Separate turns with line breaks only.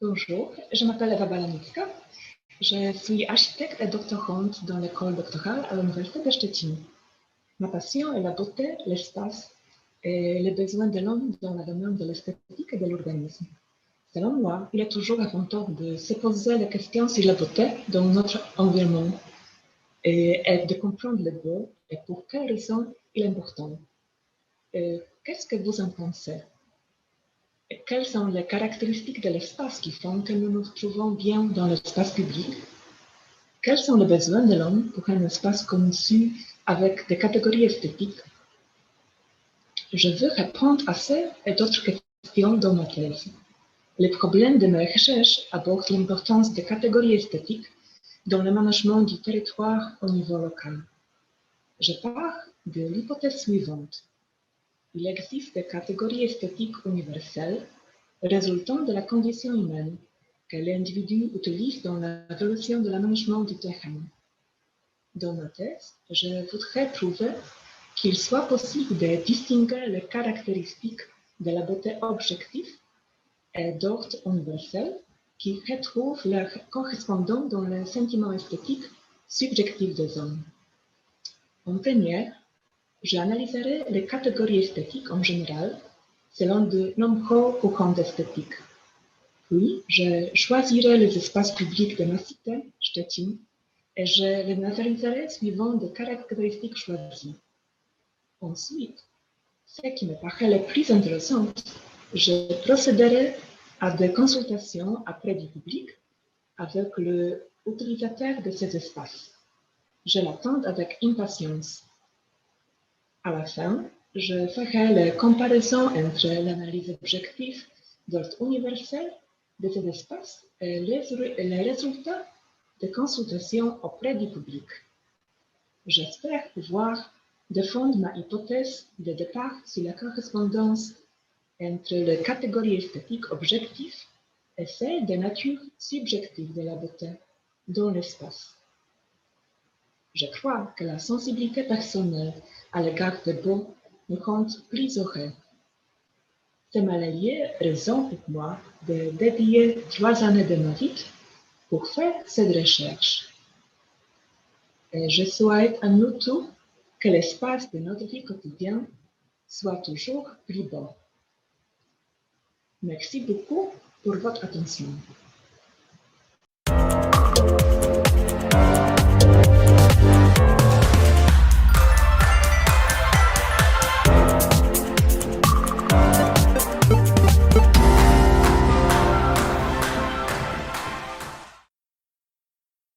Bonjour, je m'appelle Eva Balanicka. Je suis architecte et doctorante dans l'école doctorale à l'Université de Szczecin. Ma passion est la beauté, l'espace et les besoins de l'homme dans le domaine de l'esthétique et de l'urbanisme. Selon moi, il est toujours important de se poser la question sur la beauté dans notre environnement et de comprendre le beau et pour quelles raisons il est important. Qu'est-ce que vous en pensez? Quelles sont les caractéristiques de l'espace qui font que nous nous trouvons bien dans l'espace public? Quels sont les besoins de l'homme pour un espace conçu avec des catégories esthétiques? Je veux répondre à ces et d'autres questions dans ma thèse. Les problèmes de mes recherches abordent l'importance des catégories esthétiques dans le management du territoire au niveau local. Je pars de l'hypothèse suivante. Il existe des catégories esthétiques universelles résultant de la condition humaine que l'individu utilise dans l'évolution de l'aménagement du terrain. Dans ma thèse, je voudrais prouver qu'il soit possible de distinguer les caractéristiques de la beauté objective et d'ordre universel qui retrouvent leur correspondant dans les sentiments esthétiques subjectifs des hommes. En première, j'analyserai les catégories esthétiques en général selon de nombreux courants d'esthétique. Puis, je choisirai les espaces publics de ma cité, Szczecin, et je les matérialiserai suivant des caractéristiques choisies. Ensuite, ce qui me paraît le plus intéressant, je procéderai à des consultations auprès du public avec l'utilisateur de ces espaces. Je l'attends avec impatience. À la fin, je ferai la comparaison entre l'analyse objective d'ordre universel de ces espaces et les résultats des consultations auprès du public. J'espère pouvoir défendre ma hypothèse de départ sur la correspondance entre les catégories esthétiques objectives et celles de nature subjective de la beauté dans l'espace. Je crois que la sensibilité personnelle à l'égard de beau me rend plus heureux. C'est ma raison pour moi de dédier 3 années de ma vie pour faire cette recherche. Et je souhaite à nous tous que l'espace de notre vie quotidienne soit toujours plus beau. Merci beaucoup pour votre attention.